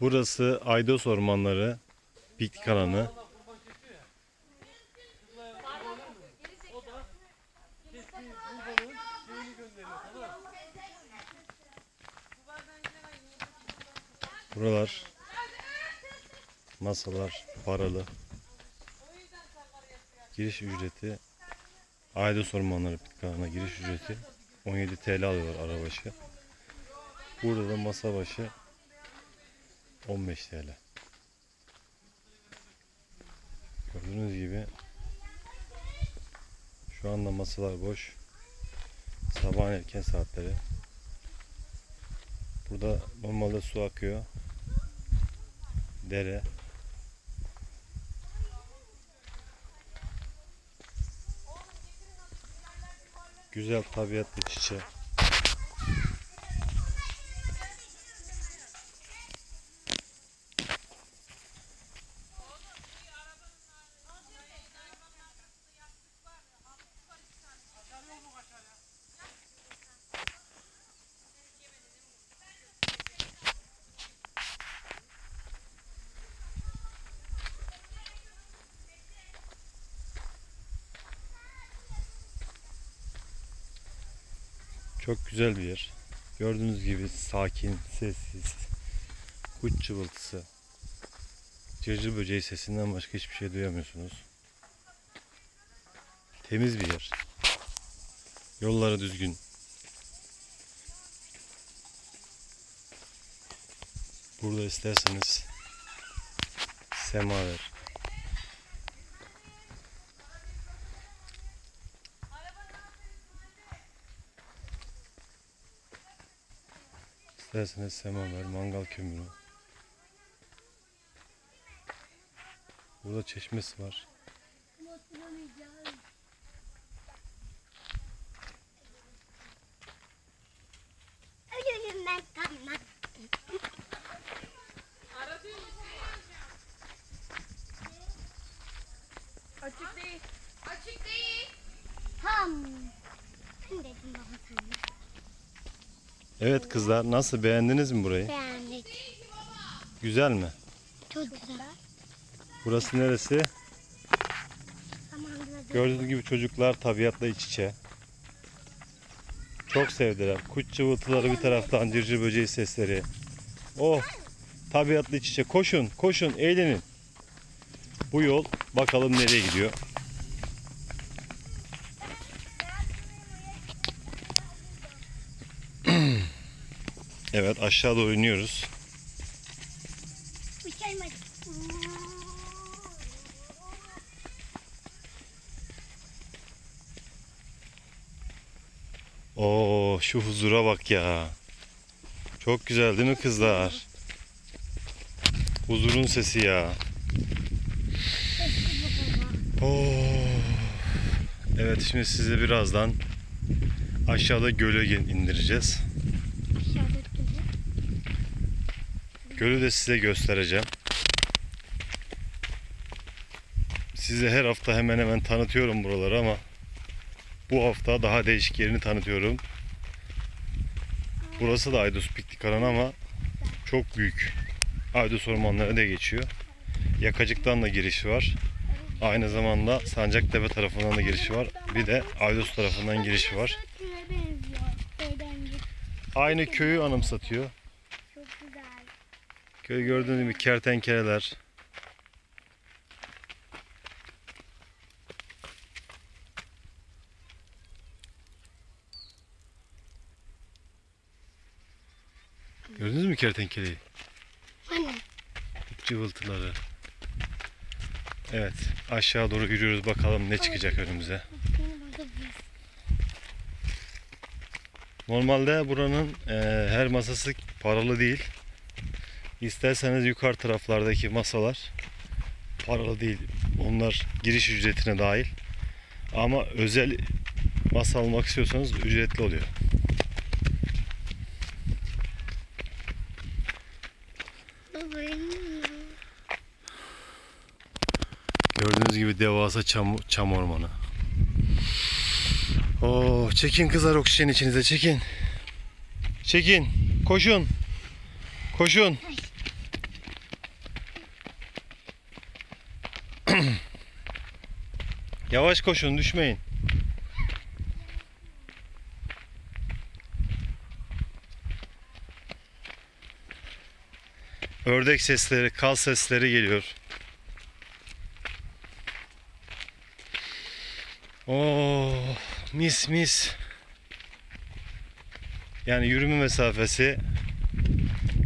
Burası Aydos Ormanları piknik alanı. Buralar masalar paralı. Giriş ücreti Aydos Ormanları piknik alanına giriş ücreti 17 TL alıyorlar araba başı. Burada da masa başı 15 TL. Gördüğünüz gibi şu anda masalar boş. Sabahın erken saatleri. Burada normalde su akıyor. Dere. Güzel tabiatlı çiçek. Çok güzel bir yer. Gördüğünüz gibi sakin, sessiz, kuş cıvıltısı, cırcır böceği sesinden başka hiçbir şey duyamıyorsunuz. Temiz bir yer. Yolları düzgün. Burada isterseniz semaver, İsterseniz semaver, mangal kömürü. Burada çeşmesi var. Açık değil. Açık değil. Tam. Ben dedim baba sana. Evet kızlar, nasıl, beğendiniz mi burayı? Beğendik. Güzel mi? Çok güzel. Burası neresi? Zamanında Gördüğünüz gibi çocuklar tabiatla iç içe. Çok sevdiler. Kuş cıvıltıları bir taraftan, cırcır böceği sesleri. Oh, tabiatla iç içe. Koşun, koşun, eğlenin. Bu yol bakalım nereye gidiyor. Evet, aşağı doğru iniyoruz. uçaymadı. Oo, şu huzura bak ya. Çok güzel değil mi kızlar? Huzurun sesi ya. Oo. Evet, şimdi sizi birazdan aşağıda göle indireceğiz. Aşağıda duruyor. Gölü de size göstereceğim. Size her hafta hemen hemen tanıtıyorum buraları ama bu hafta daha değişik yerini tanıtıyorum. Burası da Aydos Piknik Alanı ama çok büyük. Aydos Ormanları da geçiyor. Yakacık'tan da girişi var. Aynı zamanda Sancaktepe tarafından da girişi var. Bir de Aydos tarafından girişi var. Köye benziyor. Köyden git. Aynı köyü anımsatıyor. Çok güzel. Köy gördüğünüz gibi kertenkeleler. Gördünüz mü kertenkeleyi? Anne. Cıvıltıları. Evet, aşağı doğru yürüyoruz, bakalım ne çıkacak önümüze. Normalde buranın her masası paralı değil. İsterseniz yukarı taraflardaki masalar paralı değil. Onlar giriş ücretine dahil. Ama özel masa almak istiyorsanız ücretli oluyor. Gördüğünüz gibi devasa çam ormanı. Oo, çekin kızlar oksijen içinize, çekin. Çekin. Koşun. Koşun. Yavaş koşun, düşmeyin. Ördek sesleri, kaz sesleri geliyor. Oh, mis mis. Yani yürüme mesafesi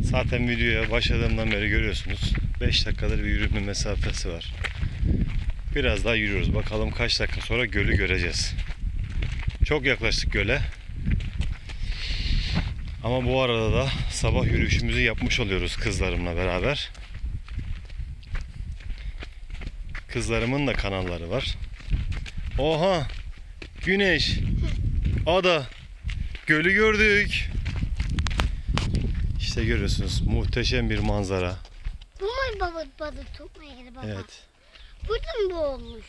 zaten videoya başladığımdan beri görüyorsunuz. 5 dakikadır bir yürüme mesafesi var. Biraz daha yürüyoruz. Bakalım kaç dakika sonra gölü göreceğiz. Çok yaklaştık göle. Ama bu arada da sabah yürüyüşümüzü yapmış oluyoruz kızlarımla beraber. Kızlarımın da kanalları var. Oha! Güneş, ada, gölü gördük. İşte görüyorsunuz, muhteşem bir manzara. Bu mu baba balık tutma yeri baba? Evet, Burada mı bu olmuş?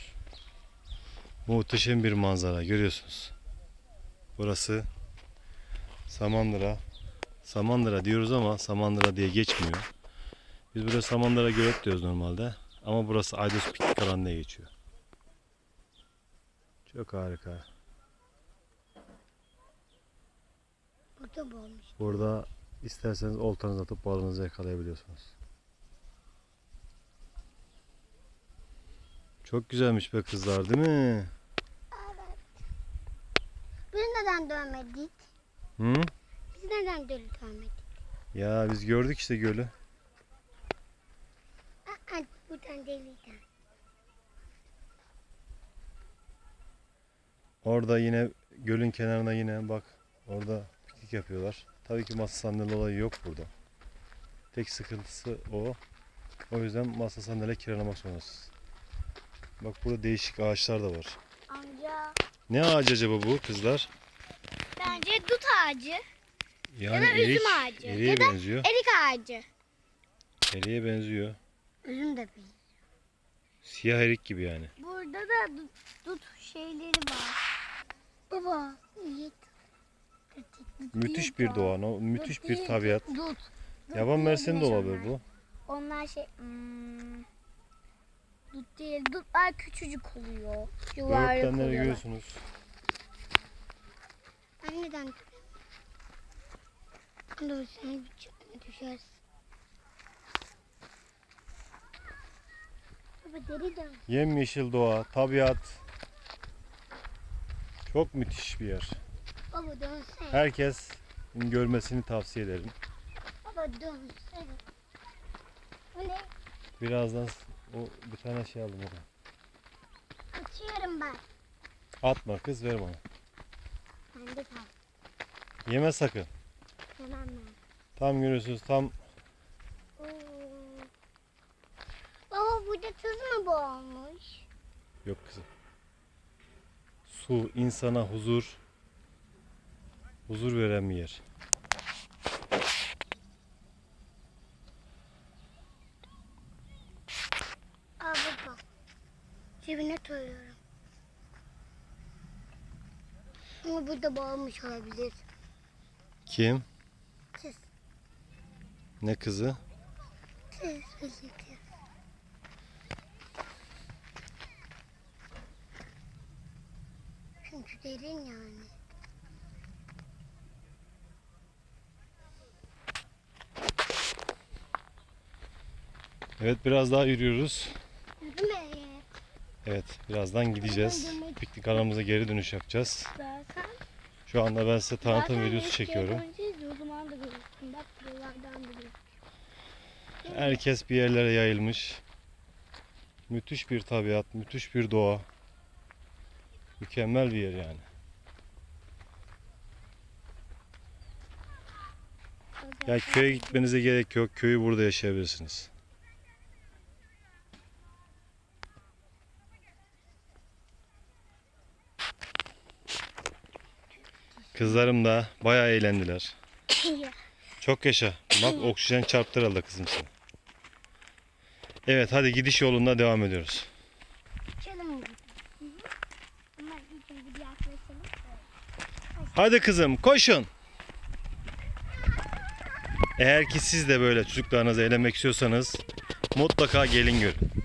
muhteşem bir manzara görüyorsunuz. Burası Samandıra. Samandıra diyoruz ama Samandıra diye geçmiyor. Biz buraya Samandıra Gölet diyoruz normalde. Ama burası Aydos Piknik Alanı diye geçiyor. Çok harika. Burada mı olmuş? Burada isterseniz oltanızı atıp balığınızı yakalayabiliyorsunuz. Çok güzelmiş be kızlar, değil mi? Biz neden dönmedik? Hı? Biz neden dönmedik? Ya biz gördük işte gölü. Buradan deliyden. Orada yine gölün kenarına yine bak orada piknik yapıyorlar. Tabii ki masa sandalye olayı yok burada. Tek sıkıntısı o. O yüzden masa sandalye kiralamak zorundasınız. Bak burada değişik ağaçlar da var. Amca. Ne ağacı acaba bu kızlar? Bence dut ağacı. Yani Ya da üzüm ağacı. eriğe Ya da benziyor. erik ağacı. Eriğe benziyor. Üzüm de değil. Siyah erik gibi yani. Burada da dut şeyleri var. Baba. Yiğit. Müthiş bir doğa, müthiş bir tabiat. Dut. Yaban mersini de olabilir bu. Onlar dut değil. Dutlar küçücük oluyor. Yuvarlak Böğürtlenleri oluyorlar. görüyorsunuz. Anneden dur sen düşersin. Baba deri dön. Yemyeşil doğa, tabiat. Çok müthiş bir yer. Baba dönsene. Herkes görmesini tavsiye ederim. Baba dönsene. Bu ne? Birazdan o bir tane şey aldım oradan. Açıyorum ben. Atma kız, ver bana. Ben de kal. Yeme sakın. Hemen ben. Tam görüyorsunuz, tam Oo. Baba burada tuz mu boğulmuş? yok kızım. Su insana huzur veren bir yer. Al baba. Cebine koyuyorum. Ama burada boğulmuş olabilir. Kim? Tuz. Ne kızı? Tuz. Çünkü derin yani. Evet, biraz daha yürüyoruz. Değil mi? Evet, birazdan gideceğiz. Piknik alanımıza geri dönüş yapacağız. Zaten. Şu anda ben size tanıtım videosu çekiyorum. O zaman da görürsün. Bak buralardan da görürsün. Herkes bir yerlere yayılmış. Müthiş bir tabiat, müthiş bir doğa. Mükemmel bir yer yani. Ya köye gitmenize gerek yok. Köyü burada yaşayabilirsiniz. Kızlarım da bayağı eğlendiler. Çok yaşa. Bak oksijen çarptı herhalde kızım sana. Evet, hadi gidiş yolunda devam ediyoruz. Açalım mı? Ama ilk önce bir yaklaşalım. Hadi kızım, koşun. Eğer ki siz de böyle çocuklarınızla eğlenmek istiyorsanız mutlaka gelin görün.